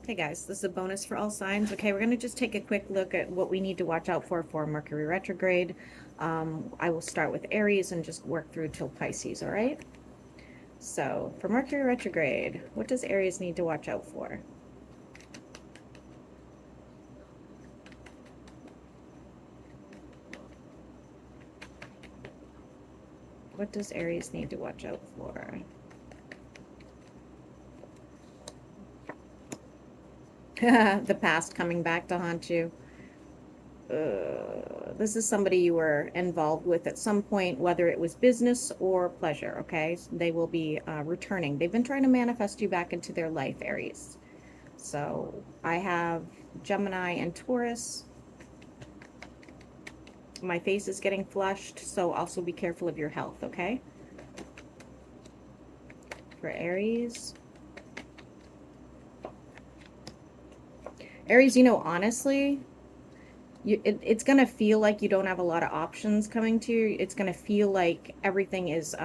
Hey guys, this is a bonus for all signs. Okay, we're going to just take a quick look at what we need to watch out for Mercury retrograde. I will start with Aries and just work through till Pisces, all right? So, for Mercury retrograde, what does Aries need to watch out for? What does Aries need to watch out for? The past coming back to haunt you. This is somebody you were involved with at some point, whether it was business or pleasure, okay? So they will be returning. They've been trying to manifest you back into their life, Aries. So I have Gemini and Taurus. My face is getting flushed, so also be careful of your health, okay? For Aries. Aries, you know, honestly, it's going to feel like you don't have a lot of options coming to you. It's going to feel like everything is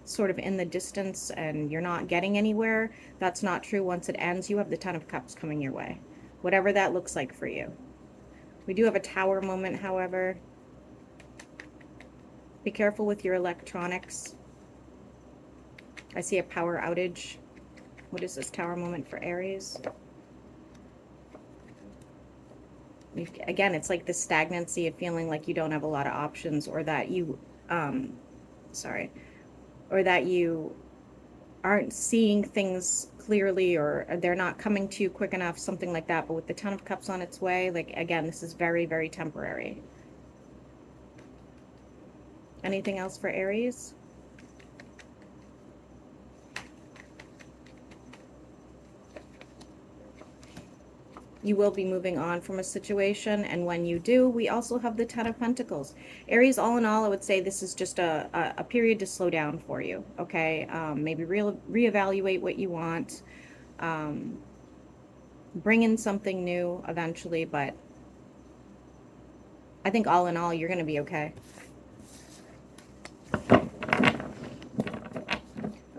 sort of in the distance and you're not getting anywhere. That's not true. Once it ends, you have the Ten of Cups coming your way, whatever that looks like for you. We do have a tower moment, however. Be careful with your electronics. I see a power outage. What is this tower moment for Aries? Again, it's like the stagnancy of feeling like you don't have a lot of options, or that you, or that you aren't seeing things clearly, or they're not coming to you quick enough, something like that. But with the Ten of Cups on its way, like, again, this is very, very temporary. Anything else for Aries? You will be moving on from a situation, and when you do, we also have the Ten of Pentacles. Aries, all in all, I would say this is just a period to slow down for you, okay? Maybe reevaluate what you want, bring in something new eventually, but I think all in all, you're going to be okay.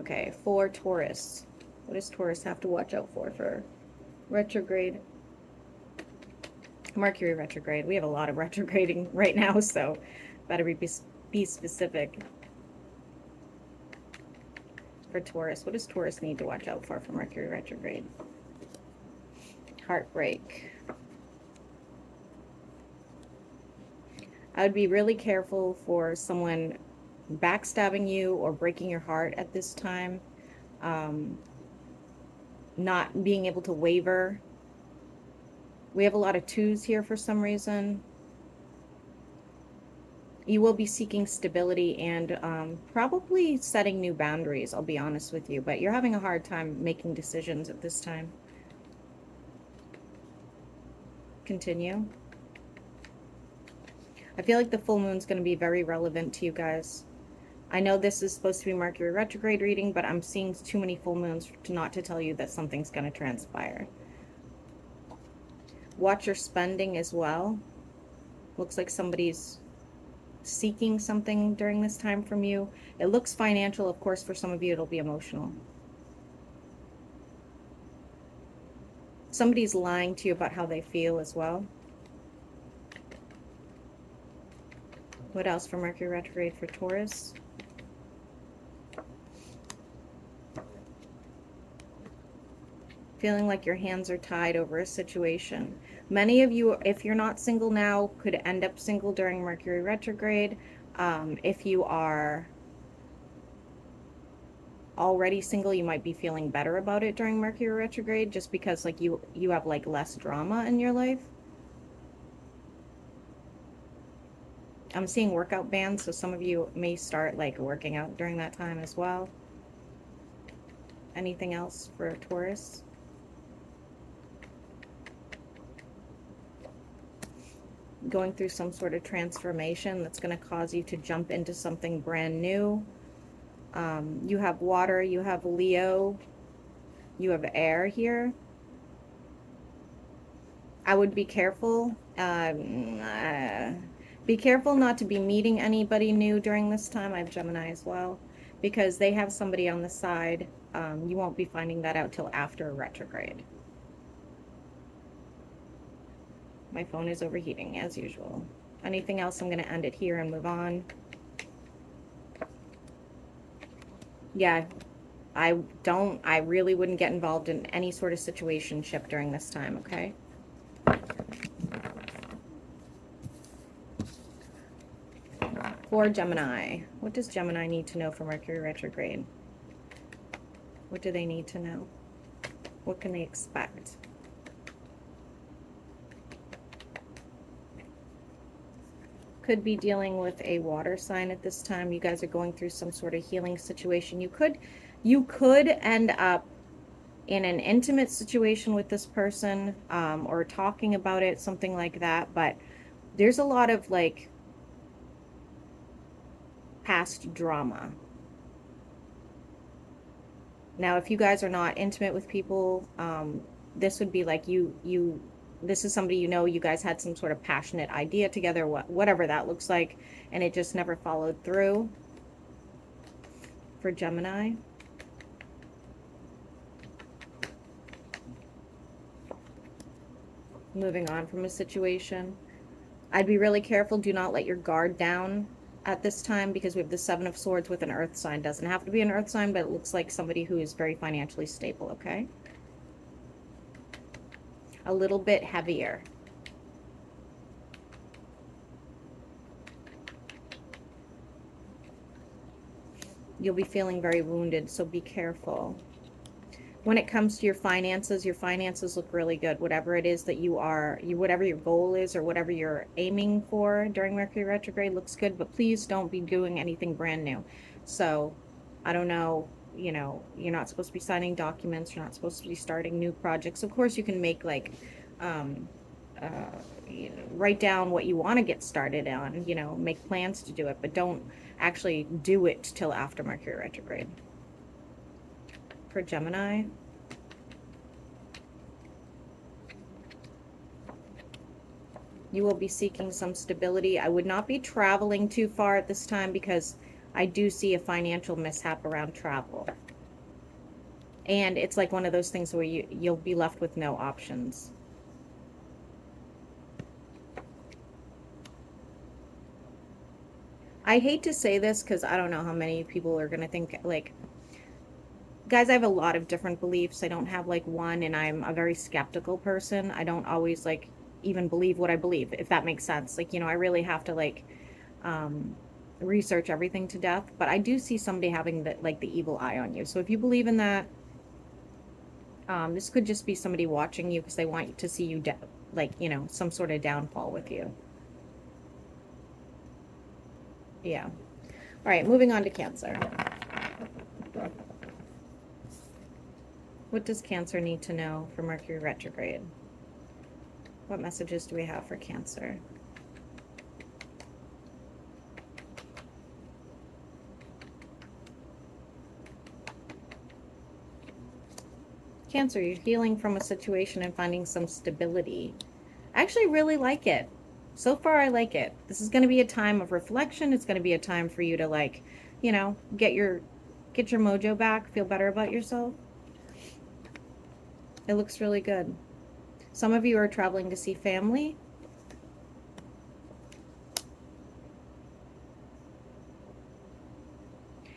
Okay, for Taurus. What does Taurus have to watch out for retrograde? Mercury retrograde. We have a lot of retrograding right now, so better be specific. For Taurus, what does Taurus need to watch out for Mercury retrograde? Heartbreak. I would be really careful for someone backstabbing you or breaking your heart at this time. Not being able to waver. We have a lot of twos here for some reason. You will be seeking stability and probably setting new boundaries, I'll be honest with you. But you're having a hard time making decisions at this time. Continue. I feel like the full moon's going to be very relevant to you guys. I know this is supposed to be Mercury retrograde reading, but I'm seeing too many full moons not to tell you that something's going to transpire. Watch your spending as well. Looks like somebody's seeking something during this time from you. It looks financial. Of course, for some of you, it'll be emotional. Somebody's lying to you about how they feel as well. What else for Mercury retrograde for Taurus? Feeling like your hands are tied over a situation. Many of you, if you're not single now, could end up single during Mercury retrograde. If you are already single, you might be feeling better about it during Mercury retrograde, just because like you have like less drama in your life. I'm seeing workout bands, so some of you may start like working out during that time as well. Anything else for Taurus? Going through some sort of transformation that's going to cause you to jump into something brand new. You have water, you have Leo, you have air here. I would be careful. Be careful not to be meeting anybody new during this time. I have Gemini as well, because they have somebody on the side. You won't be finding that out till after retrograde. My phone is overheating as usual. Anything else? I'm going to end it here and move on. Yeah, I really wouldn't get involved in any sort of situationship during this time, okay? For Gemini, what does Gemini need to know for Mercury retrograde? What do they need to know? What can they expect? Could be dealing with a water sign at this time. You guys are going through some sort of healing situation. You could end up in an intimate situation with this person, or talking about it, something like that. But there's a lot of like past drama. Now, if you guys are not intimate with people, this would be like this is somebody you know, you guys had some sort of passionate idea together, whatever that looks like, and it just never followed through for Gemini. Moving on from a situation. I'd be really careful. Do not let your guard down at this time, because we have the Seven of Swords with an earth sign. Doesn't have to be an earth sign, but it looks like somebody who is very financially stable, okay? A little bit heavier. You'll be feeling very wounded, so be careful. When it comes to your finances look really good. Whatever it is that whatever your goal is or whatever you're aiming for during Mercury retrograde looks good, but please don't be doing anything brand new. So, I don't know, you know, you're not supposed to be signing documents, you're not supposed to be starting new projects. Of course, you can make like, you know, write down what you want to get started on, you know, make plans to do it, but don't actually do it till after Mercury retrograde. For Gemini, you will be seeking some stability. I would not be traveling too far at this time, because I do see a financial mishap around travel. And it's like one of those things where you'll be left with no options. I hate to say this because I don't know how many people are going to think, like, guys, I have a lot of different beliefs. I don't have like one, and I'm a very skeptical person. I don't always like even believe what I believe, if that makes sense. Like, you know, I really have to like research everything to death. But I do see somebody having the evil eye on you. So if you believe in that, this could just be somebody watching you because they want to see you like, you know, some sort of downfall with you. Yeah. All right, moving on to Cancer. What does Cancer need to know for Mercury retrograde? What messages do we have for Cancer? Cancer, you're healing from a situation and finding some stability. I actually really like it. So far, I like it. This is going to be a time of reflection. It's going to be a time for you to, like, you know, get your mojo back, feel better about yourself. It looks really good. Some of you are traveling to see family.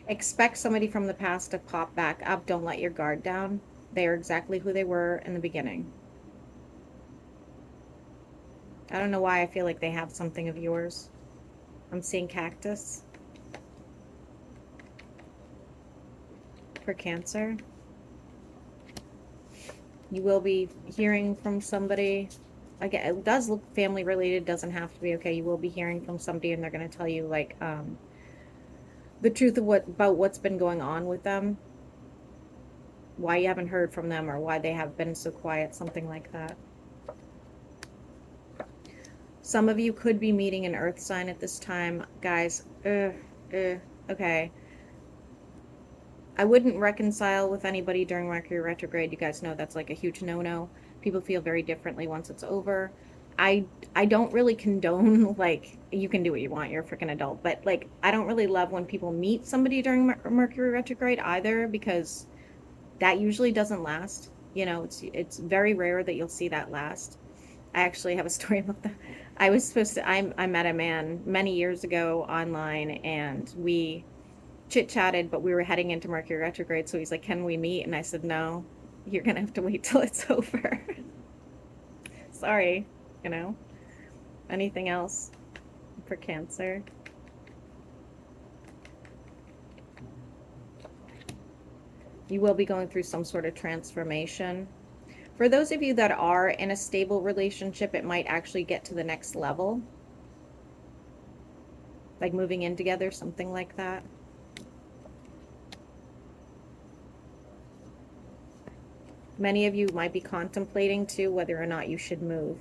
Expect somebody from the past to pop back up. Don't let your guard down. They are exactly who they were in the beginning. I don't know why I feel like they have something of yours. I'm seeing cactus. For Cancer. You will be hearing from somebody. Again, it does look family related, doesn't have to be, okay? You will be hearing from somebody, and they're going to tell you like the truth of about what's been going on with them, why you haven't heard from them, or why they have been so quiet, something like that. Some of you could be meeting an earth sign at this time, guys. Okay. I wouldn't reconcile with anybody during Mercury retrograde. You guys know that's like a huge no-no. People feel very differently once it's over. I don't really condone, like, you can do what you want, you're a freaking adult, but like, I don't really love when people meet somebody during Mercury retrograde either, because that usually doesn't last. You know, it's very rare that you'll see that last. I actually have a story about that. I was supposed to, I met a man many years ago online, and we chit-chatted, but we were heading into Mercury retrograde, so he's like, can we meet? And I said, no, you're gonna have to wait till it's over. Sorry, you know. Anything else for Cancer? You will be going through some sort of transformation. For those of you that are in a stable relationship, it might actually get to the next level. Like moving in together, something like that. Many of you might be contemplating too whether or not you should move.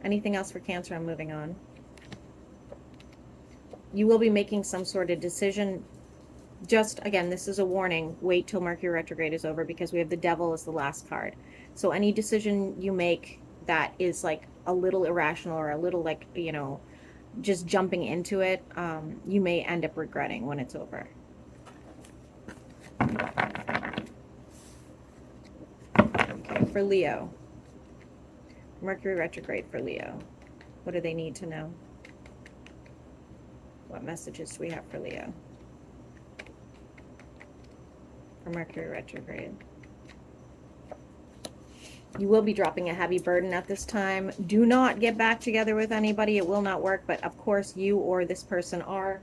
Anything else for Cancer? I'm moving on. You will be making some sort of decision. Just, again, this is a warning. Wait till Mercury retrograde is over, because we have the Devil as the last card. So any decision you make that is like a little irrational or a little like, you know, just jumping into it, you may end up regretting when it's over. Okay, for Leo. Mercury retrograde for Leo. What do they need to know? What messages do we have for Leo? For Mercury retrograde. You will be dropping a heavy burden at this time. Do not get back together with anybody. It will not work. But of course, you or this person are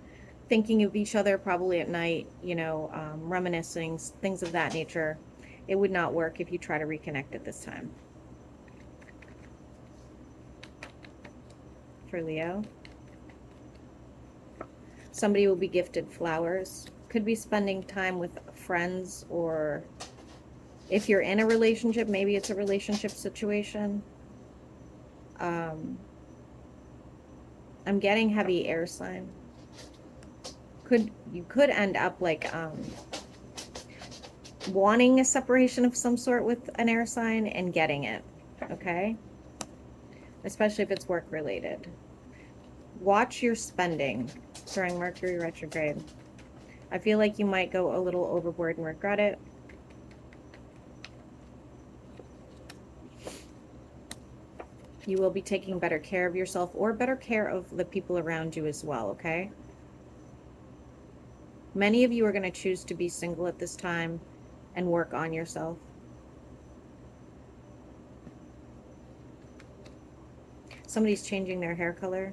thinking of each other probably at night, you know, reminiscing, things of that nature. It would not work if you try to reconnect at this time. For Leo. Somebody will be gifted flowers. Could be spending time with friends, or if you're in a relationship, maybe it's a relationship situation. I'm getting heavy air sign. You could end up like wanting a separation of some sort with an air sign and getting it, okay? Especially if it's work related. Watch your spending during Mercury retrograde. I feel like you might go a little overboard and regret it. You will be taking better care of yourself, or better care of the people around you as well, okay? Many of you are going to choose to be single at this time and work on yourself. Somebody's changing their hair color.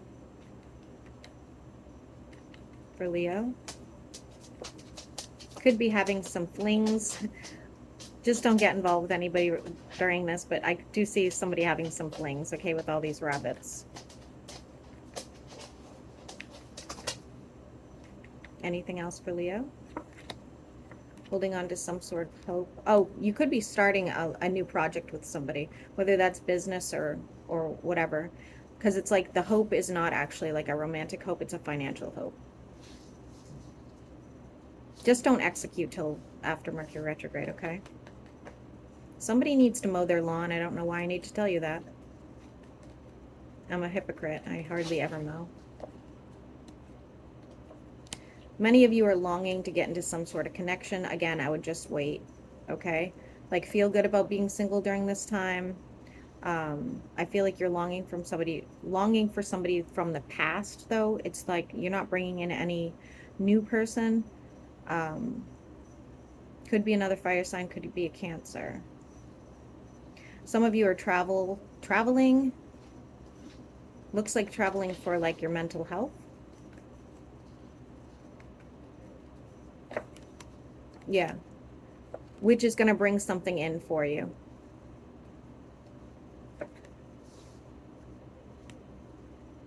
For Leo. Could be having some flings. Just don't get involved with anybody during this, but I do see somebody having some flings, okay, with all these rabbits. Anything else for Leo? Holding on to some sort of hope. Oh, you could be starting a new project with somebody, whether that's business or whatever, because it's like the hope is not actually like a romantic hope, it's a financial hope. Just don't execute till after Mercury retrograde, okay? Somebody needs to mow their lawn. I don't know why I need to tell you that. I'm a hypocrite. I hardly ever mow. Many of you are longing to get into some sort of connection. Again, I would just wait, okay? Like, feel good about being single during this time. I feel like you're longing for somebody from the past, though. It's like you're not bringing in any new person. Could be another fire sign, could be a Cancer. Some of you are traveling. Looks like traveling for like your mental health. Yeah. Which is going to bring something in for you.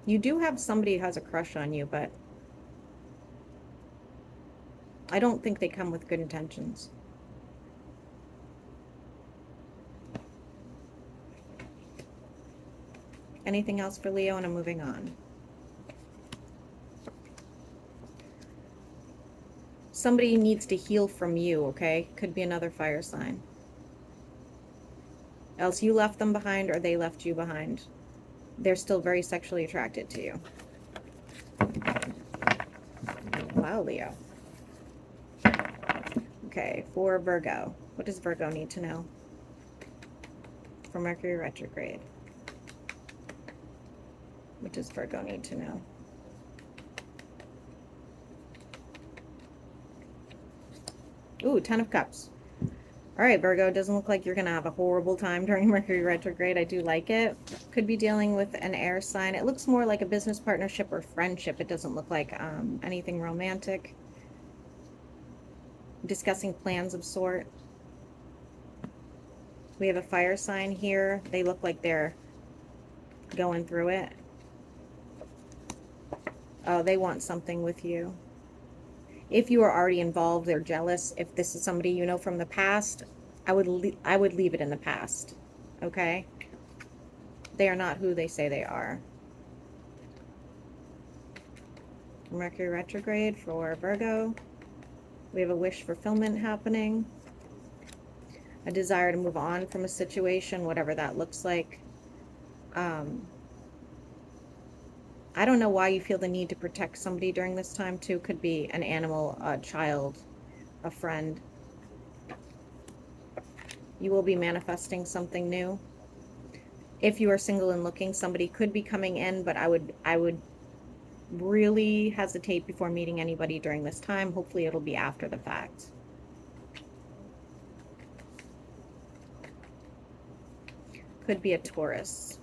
You do have somebody who has a crush on you, but I don't think they come with good intentions. Anything else for Leo? And I'm moving on. Somebody needs to heal from you, okay? Could be another fire sign. Else you left them behind or they left you behind. They're still very sexually attracted to you. Wow, Leo. Okay, for Virgo. What does Virgo need to know for Mercury retrograde? What does Virgo need to know? Ooh, 10 of Cups. All right, Virgo, doesn't look like you're going to have a horrible time during Mercury retrograde. I do like it. Could be dealing with an air sign. It looks more like a business partnership or friendship. It doesn't look like anything romantic. Discussing plans of sort. We have a fire sign here. They look like they're going through it. Oh, they want something with you. If you are already involved, they're jealous. If this is somebody you know from the past, I would leave it in the past. Okay? They are not who they say they are. Mercury retrograde for Virgo. We have a wish fulfillment happening. A desire to move on from a situation, whatever that looks like. I don't know why you feel the need to protect somebody during this time too. Could be an animal, a child, a friend. You will be manifesting something new. If you are single and looking, somebody could be coming in, but I would really hesitate before meeting anybody during this time. Hopefully it'll be after the fact. Could be a Taurus.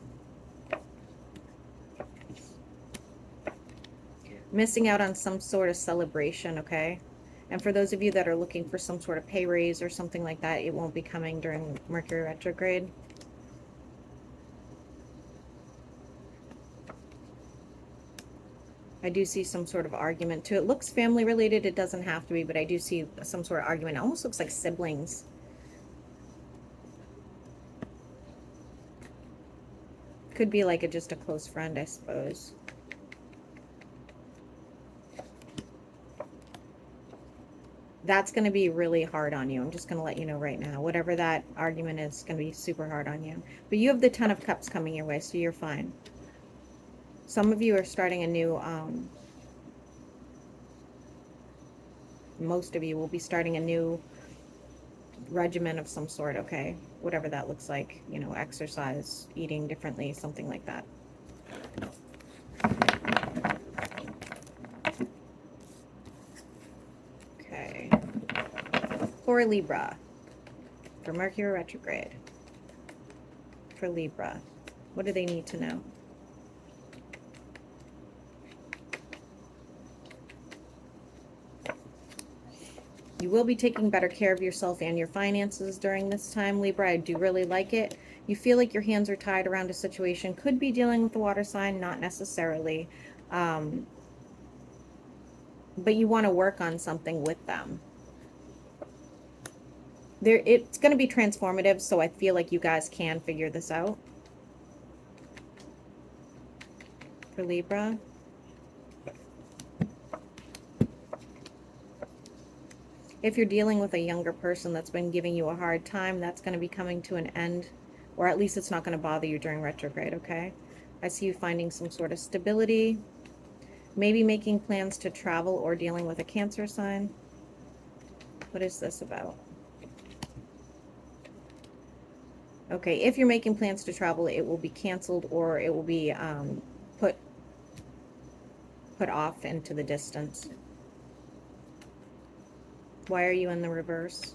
Missing out on some sort of celebration, okay? And for those of you that are looking for some sort of pay raise or something like that, it won't be coming during Mercury retrograde. I do see some sort of argument too. It looks family related. It doesn't have to be, but I do see some sort of argument. It almost looks like siblings. Could be like just a close friend, I suppose. That's going to be really hard on you. I'm just going to let you know right now. Whatever that argument is going to be super hard on you. But you have the 10 of Cups coming your way, so you're fine. Some of you are starting a new, most of you will be starting a new regimen of some sort, okay? Whatever that looks like, you know, exercise, eating differently, something like that. Okay. For Libra, for Mercury retrograde, for Libra, what do they need to know? You will be taking better care of yourself and your finances during this time, Libra. I do really like it. You feel like your hands are tied around a situation. Could be dealing with the water sign, not necessarily. But you want to work on something with them. It's going to be transformative, so I feel like you guys can figure this out. For Libra. If you're dealing with a younger person that's been giving you a hard time, that's going to be coming to an end, or at least it's not going to bother you during retrograde, okay? I see you finding some sort of stability, maybe making plans to travel or dealing with a Cancer sign. What is this about? Okay, if you're making plans to travel, it will be canceled or it will be put off into the distance. Why are you in the reverse?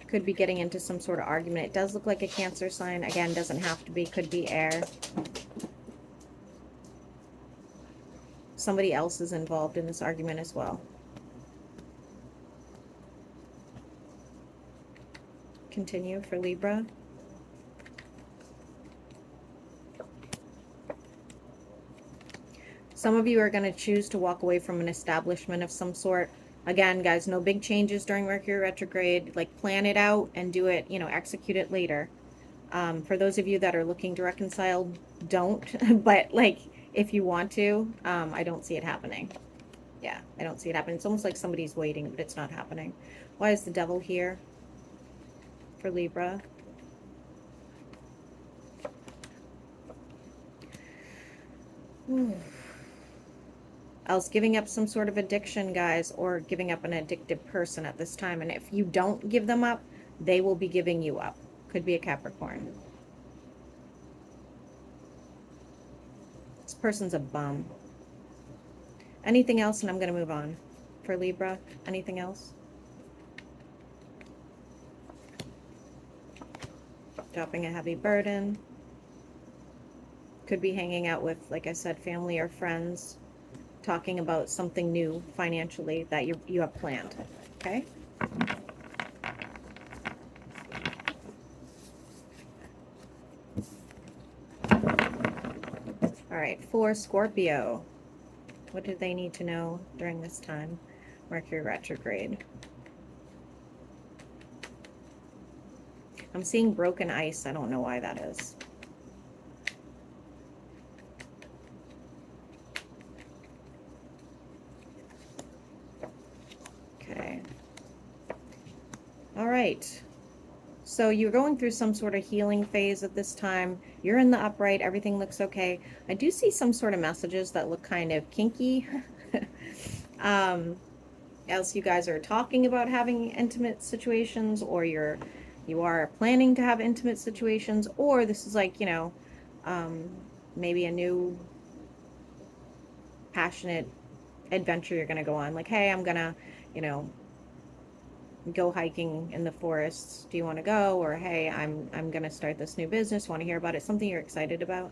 Could be getting into some sort of argument. It does look like a Cancer sign. Again, doesn't have to be. Could be air. Somebody else is involved in this argument as well. Continue for Libra. Some of you are going to choose to walk away from an establishment of some sort. Again, guys, no big changes during Mercury retrograde. Like, plan it out and do it, you know, execute it later. For those of you that are looking to reconcile, don't. But, like, if you want to, I don't see it happening. Yeah, I don't see it happening. It's almost like somebody's waiting, but it's not happening. Why is the Devil here for Libra? else giving up some sort of addiction, guys, or giving up an addictive person at this time. And if you don't give them up, they will be giving you up. Could be a Capricorn. This person's a bum. Anything else, and I'm going to move on. For Libra, anything else? Dropping a heavy burden. Could be hanging out with, like I said, family or friends, talking about something new financially that you have planned. Okay? All right, for Scorpio, what do they need to know during this time? Mercury retrograde. I'm seeing broken ice. I don't know why that is. Okay. All right. So you're going through some sort of healing phase at this time. You're in the upright. Everything looks okay. I do see some sort of messages that look kind of kinky. Else you guys are talking about having intimate situations, or you are planning to have intimate situations, or this is like, you know, maybe a new passionate adventure you're going to go on. Like, hey, I'm going to, you know, go hiking in the forests. Do you want to go? Or, hey, I'm going to start this new business. Want to hear about it? Something you're excited about.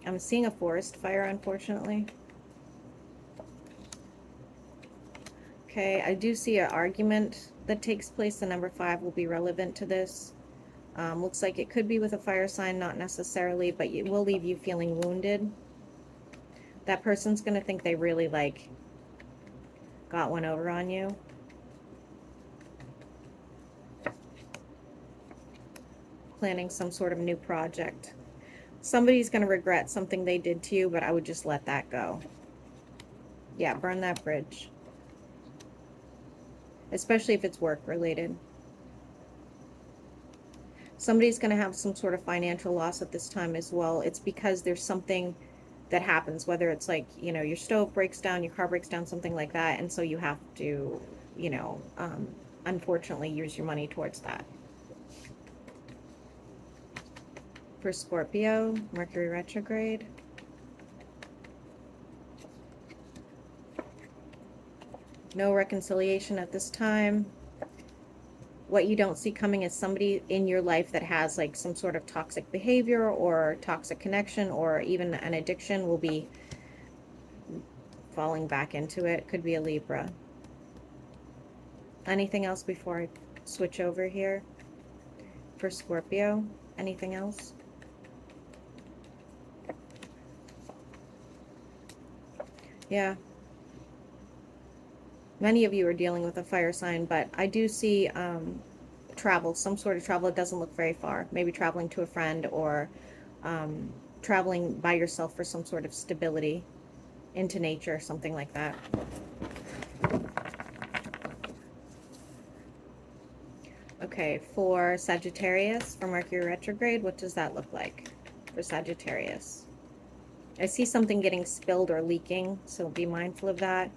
I'm seeing a forest fire, unfortunately. Okay, I do see an argument that takes place. The number 5 will be relevant to this. Looks like it could be with a fire sign, not necessarily, but it will leave you feeling wounded. That person's going to think they really, like, got one over on you. Planning some sort of new project. Somebody's going to regret something they did to you, but I would just let that go. Yeah, burn that bridge. Especially if it's work related. Somebody's going to have some sort of financial loss at this time as well. It's because there's something that happens, whether it's like, you know, your stove breaks down, your car breaks down, something like that. And so you have to, you know, unfortunately use your money towards that. For Scorpio, Mercury retrograde. No reconciliation at this time. What you don't see coming is somebody in your life that has like some sort of toxic behavior or toxic connection or even an addiction will be falling back into it. Could be a Libra. Anything else before I switch over here? For Scorpio, anything else? Yeah. Many of you are dealing with a fire sign, but I do see travel, some sort of travel. It doesn't look very far. Maybe traveling to a friend or traveling by yourself for some sort of stability into nature, something like that. Okay, for Sagittarius, for Mercury retrograde, what does that look like for Sagittarius? I see something getting spilled or leaking, so be mindful of that.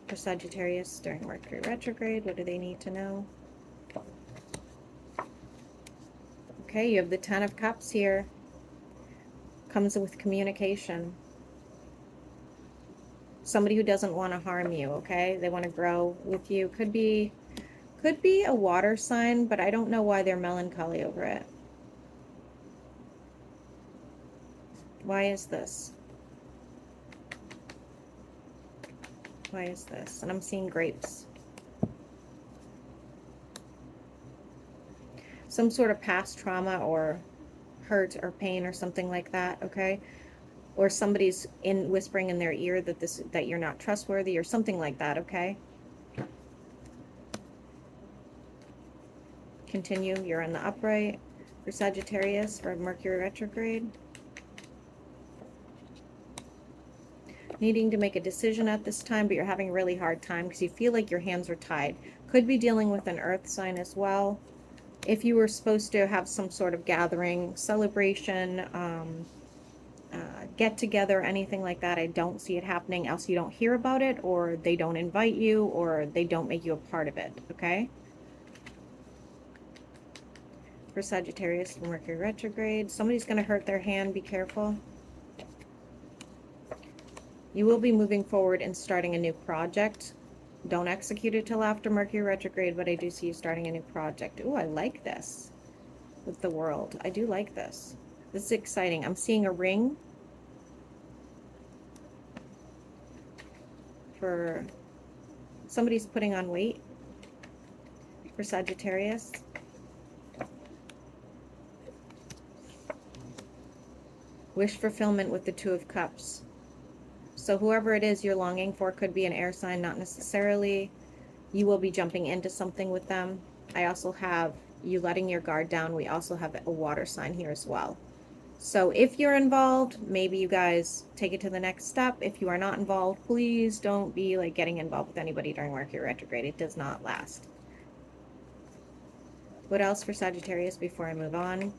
For Sagittarius during Mercury retrograde, what do they need to know? Okay, you have the 10 of Cups here. Comes with communication. Somebody who doesn't want to harm you, okay? They want to grow with you. Could be a water sign, but I don't know why they're melancholy over it. Why is this? Why is this? And I'm seeing grapes. Some sort of past trauma or hurt or pain or something like that, okay? Or somebody's whispering in their ear that you're not trustworthy or something like that, okay? Continue. You're in the upright for Sagittarius for Mercury retrograde. Needing to make a decision at this time, but you're having a really hard time because you feel like your hands are tied. Could be dealing with an earth sign as well. If you were supposed to have some sort of gathering, celebration, get together, anything like that. I don't see it happening, else you don't hear about it, or they don't invite you, or they don't make you a part of it, okay? For Sagittarius, Mercury retrograde. Somebody's going to hurt their hand. Be careful. You will be moving forward and starting a new project. Don't execute it till after Mercury retrograde, but I do see you starting a new project. Ooh, I like this with the world. I do like this. This is exciting. I'm seeing a ring for somebody's putting on weight for Sagittarius. Wish fulfillment with the Two of Cups. So whoever it is you're longing for could be an air sign, not necessarily. You will be jumping into something with them. I also have you letting your guard down. We also have a water sign here as well. So if you're involved, maybe you guys take it to the next step. If you are not involved, please don't be like getting involved with anybody during Mercury retrograde. It does not last. What else for Sagittarius before I move on?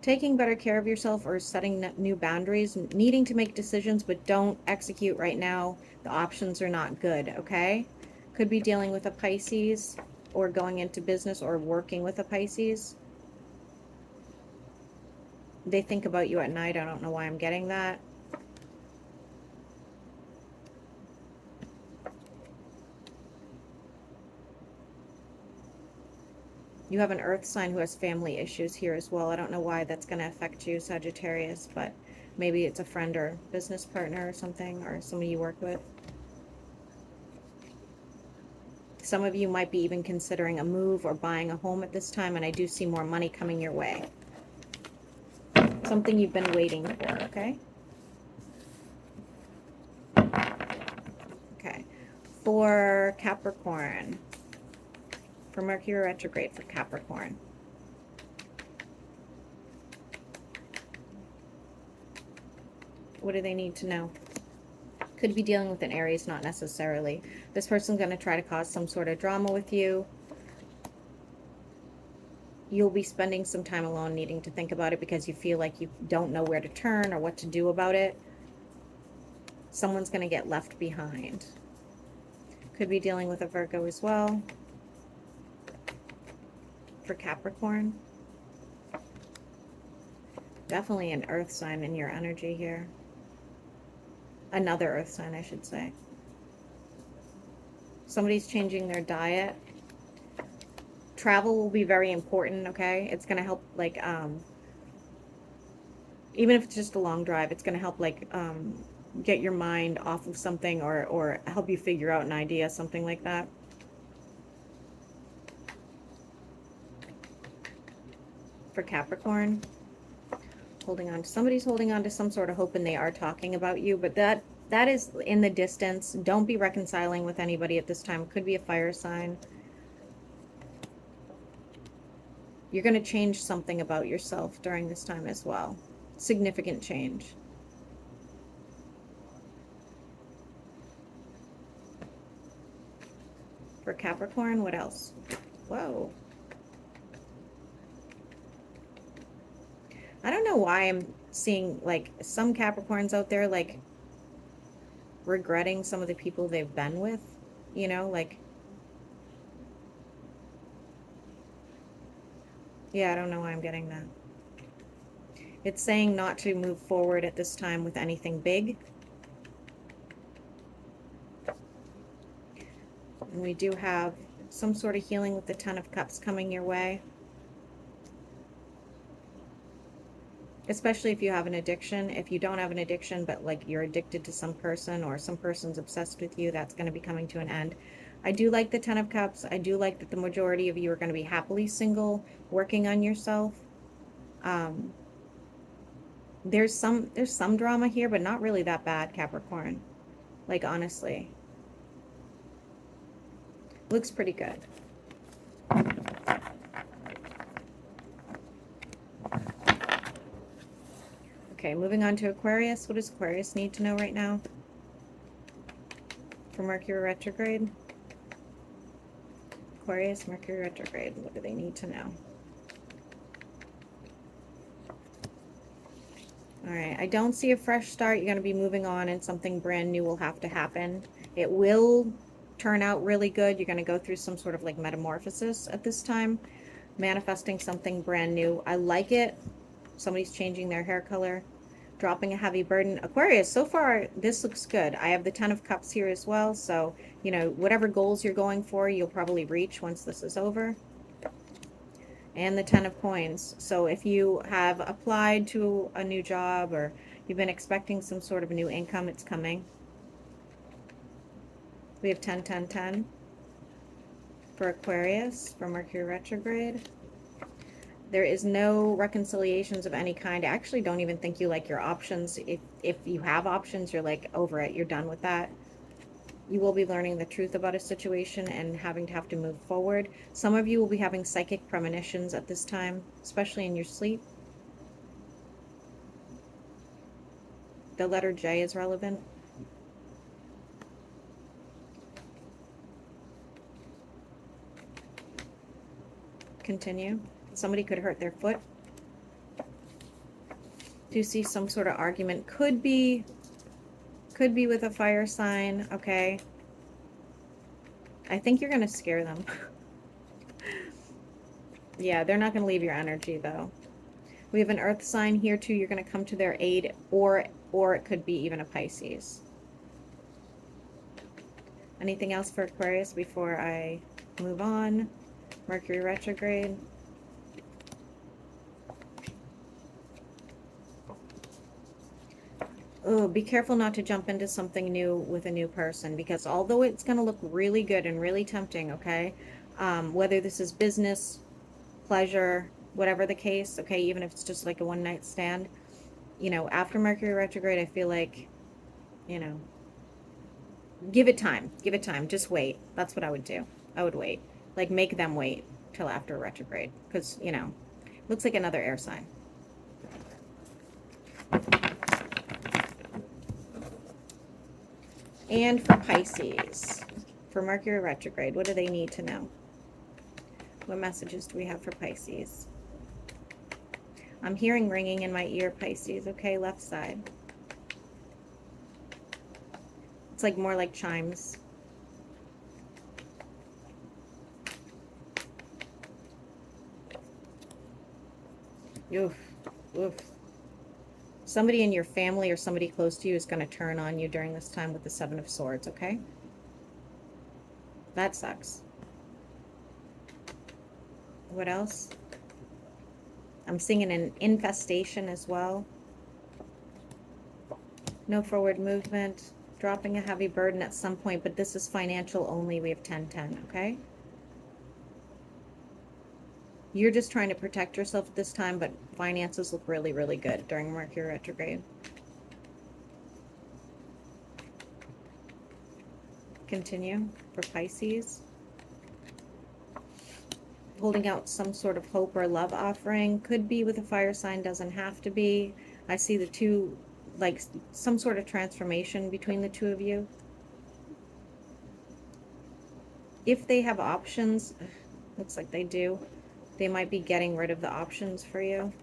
Taking better care of yourself or setting new boundaries, needing to make decisions, but don't execute right now. The options are not good, okay? Could be dealing with a Pisces or going into business or working with a Pisces. They think about you at night. I don't know why I'm getting that. You have an earth sign who has family issues here as well. I don't know why that's going to affect you, Sagittarius, but maybe it's a friend or business partner or something, or somebody you work with. Some of you might be even considering a move or buying a home at this time, and I do see more money coming your way. Something you've been waiting for, okay? Okay. For Capricorn, for Mercury retrograde for Capricorn. What do they need to know? Could be dealing with an Aries, not necessarily. This person's going to try to cause some sort of drama with you. You'll be spending some time alone needing to think about it because you feel like you don't know where to turn or what to do about it. Someone's going to get left behind. Could be dealing with a Virgo as well. For Capricorn. Definitely an earth sign in your energy here. Another earth sign, I should say. Somebody's changing their diet. Travel will be very important, okay? It's going to help, like, even if it's just a long drive, it's going to help, like, get your mind off of something or help you figure out an idea, something like that. For Capricorn, somebody's holding on to some sort of hope, and they are talking about you, but that is in the distance. Don't be reconciling with anybody at this time. It could be a fire sign. You're going to change something about yourself during this time as well. Significant change. For Capricorn, what else? Whoa. I don't know why I'm seeing, like, some Capricorns out there, like, regretting some of the people they've been with, you know, like, yeah, I don't know why I'm getting that. It's saying not to move forward at this time with anything big. And we do have some sort of healing with the Ten of Cups coming your way. Especially if you have an addiction. If you don't have an addiction, but like you're addicted to some person or some person's obsessed with you, that's going to be coming to an end. I do like the Ten of Cups. I do like that the majority of you are going to be happily single, working on yourself. There's some drama here, but not really that bad, Capricorn. Like, honestly. Looks pretty good. Okay, moving on to Aquarius. What does Aquarius need to know right now? For Mercury retrograde? Aquarius, Mercury retrograde. What do they need to know? All right, I don't see a fresh start. You're going to be moving on and something brand new will have to happen. It will turn out really good. You're going to go through some sort of like metamorphosis at this time, manifesting something brand new. I like it. Somebody's changing their hair color, dropping a heavy burden. Aquarius, so far, this looks good. I have the 10 of Cups here as well. So, you know, whatever goals you're going for, you'll probably reach once this is over. And the 10 of Coins. So if you have applied to a new job or you've been expecting some sort of a new income, it's coming. We have 10, 10, 10 for Aquarius, for Mercury retrograde. There is no reconciliations of any kind. I actually don't even think you like your options. If you have options, you're like over it. You're done with that. You will be learning the truth about a situation and having to move forward. Some of you will be having psychic premonitions at this time, especially in your sleep. The letter J is relevant. Continue. Somebody could hurt their foot. Do you see some sort of argument? Could be with a fire sign, okay? I think you're going to scare them. Yeah, they're not going to leave your energy, though. We have an earth sign here, too. You're going to come to their aid, or it could be even a Pisces. Anything else for Aquarius before I move on? Mercury retrograde. Oh, be careful not to jump into something new with a new person, because although it's going to look really good and really tempting, okay, whether this is business, pleasure, whatever the case, okay, even if it's just like a one-night stand, you know, after Mercury retrograde, I feel like, you know, give it time. Give it time. Just wait. That's what I would do. I would wait. Like, make them wait till after retrograde, because, you know, looks like another air sign. And for Pisces, for Mercury retrograde, what do they need to know? What messages do we have for Pisces? I'm hearing ringing in my ear, Pisces. Okay, left side. It's like more like chimes. Oof, oof. Somebody in your family or somebody close to you is going to turn on you during this time with the Seven of Swords, okay? That sucks. What else? I'm seeing an infestation as well. No forward movement. Dropping a heavy burden at some point, but this is financial only. We have 10-10, okay? You're just trying to protect yourself at this time, but finances look really, really good during Mercury retrograde. Continue for Pisces. Holding out some sort of hope or love offering. Could be with a fire sign, doesn't have to be. I see the two, like some sort of transformation between the two of you. If they have options, looks like they do. They might be getting rid of the options for you.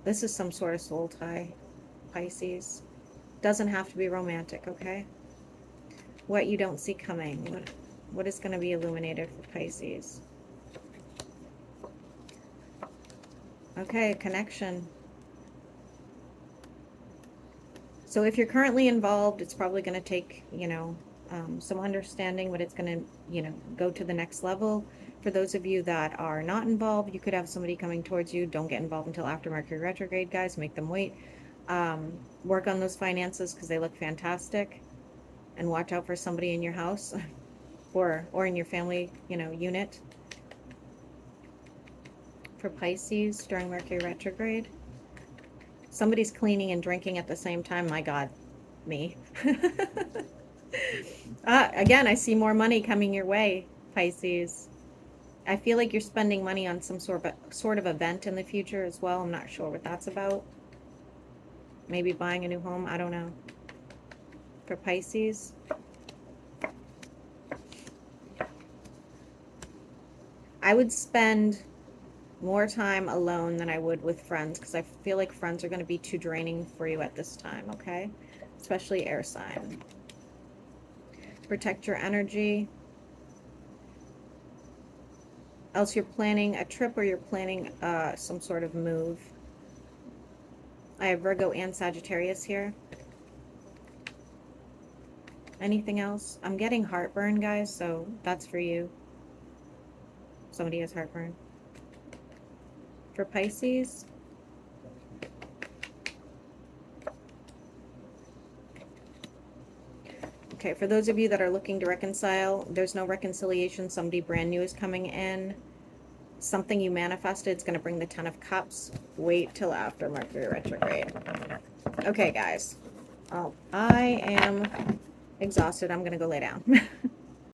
This is some sort of soul tie, Pisces. Doesn't have to be romantic, okay? What you don't see coming. What is going to be illuminated for Pisces? Okay, connection. So if you're currently involved, it's probably going to take, you know, some understanding, but it's going to, you know, go to the next level. For those of you that are not involved, you could have somebody coming towards you. Don't get involved until after Mercury retrograde, guys. Make them wait. Work on those finances because they look fantastic. And watch out for somebody in your house or in your family, you know, unit. For Pisces during Mercury retrograde. Somebody's cleaning and drinking at the same time. My God, me. Again, I see more money coming your way, Pisces. I feel like you're spending money on some sort of event in the future as well. I'm not sure what that's about. Maybe buying a new home. I don't know. For Pisces. I would spend More time alone than I would with friends, because I feel like friends are going to be too draining for you at this time, okay? Especially air sign. Protect your energy. Else you're planning a trip or you're planning some sort of move. I have Virgo and Sagittarius here. Anything else? I'm getting heartburn, guys, so that's for you. Somebody has heartburn. For Pisces, okay, for those of you that are looking to reconcile, there's no reconciliation. Somebody brand new is coming in. Something you manifested is going to bring the 10 of Cups. Wait till after Mercury retrograde. Okay, guys. Oh, I am exhausted. I'm going to go lay down.